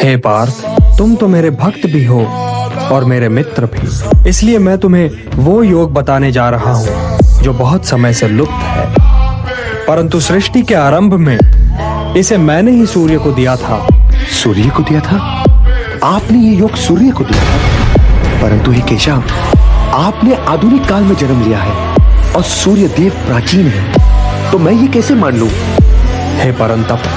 हे पार्थ, तुम तो मेरे भक्त भी हो और मेरे मित्र भी, इसलिए मैं तुम्हें वो योग बताने जा रहा हूँ जो बहुत समय से लुप्त है, परंतु सृष्टि के आरंभ में इसे मैंने ही सूर्य को दिया था। सूर्य को दिया था? आपने ये योग सूर्य को दिया था? परंतु हे केशव, आपने आधुनिक काल में जन्म लिया है और सूर्य देव प्राचीन है, तो मैं ये कैसे मान लूं? हे परंतप,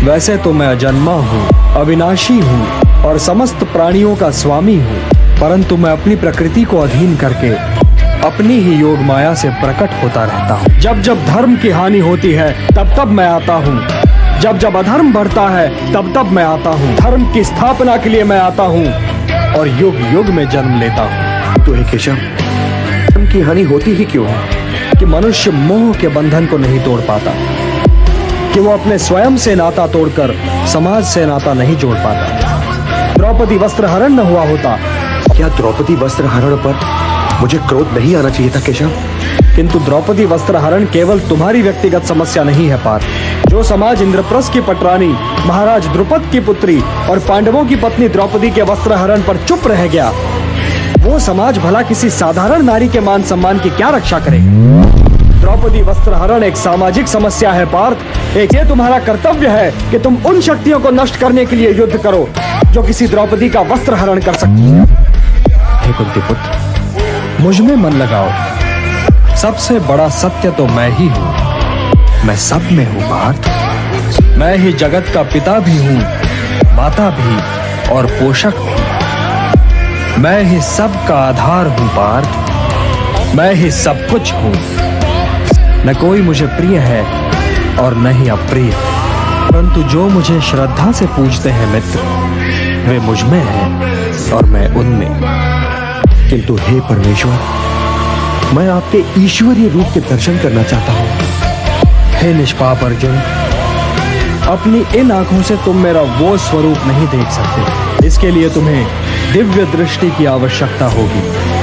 वैसे तो मैं अजन्मा हूँ, अविनाशी हूँ और समस्त प्राणियों का स्वामी हूँ, परंतु मैं अपनी प्रकृति को अधीन करके अपनी ही योग माया से प्रकट होता रहता हूँ। जब जब धर्म की हानि होती है तब तब मैं आता हूँ, जब जब अधर्म बढ़ता है तब तब मैं आता हूँ, धर्म की स्थापना के लिए मैं आता हूँ और युग युग में जन्म लेता हूँ। तो हे केशव, धर्म की हानि होती ही क्यों है? कि मनुष्य मोह के बंधन को नहीं तोड़ पाता, कि वो अपने स्वयं से नाता तोड़कर समाज से नाता नहीं जोड़ पाता। द्रौपदी वस्त्र हरण न हुआ होता। क्या द्रौपदी वस्त्र हरण पर मुझे क्रोध नहीं आना चाहिए था केशव? किंतु द्रौपदी वस्त्र हरण केवल तुम्हारी व्यक्तिगत समस्या नहीं है पार्थ। जो समाज इंद्रप्रस्थ की पटरानी महाराज द्रुपद की पुत्री और पांडवों की पत्नी द्रौपदी के वस्त्र हरण पर चुप रह गया, वो समाज भला किसी साधारण नारी के मान सम्मान की क्या रक्षा करे? द्रौपदी वस्त्र हरण एक सामाजिक समस्या है पार्थ। एक ये तुम्हारा कर्तव्य है कि तुम उन शक्तियों को नष्ट करने के लिए युद्ध करो जो किसी द्रौपदी का वस्त्र हरण कर सकती है। हे कुंती पुत्र, मुझ में मन लगाओ, सबसे बड़ा सत्य तो मैं ही हूँ। मैं सब में हूँ पार्थ। मैं ही जगत का पिता भी हूँ, माता भी और पोषक भी। मैं ही सब का आधार हूँ पार्थ। मैं ही सब कुछ हूँ। न कोई मुझे प्रिय है और न ही अप्रिय, परंतु जो मुझे श्रद्धा से पूजते हैं मित्र, वे मुझ में हैं और मैं उनमें। किंतु हे परमेश्वर, मैं आपके ईश्वरीय रूप के दर्शन करना चाहता हूँ। हे निष्पाप अर्जुन, अपनी इन आंखों से तुम मेरा वो स्वरूप नहीं देख सकते। इसके लिए तुम्हें दिव्य दृष्टि की आवश्यकता होगी।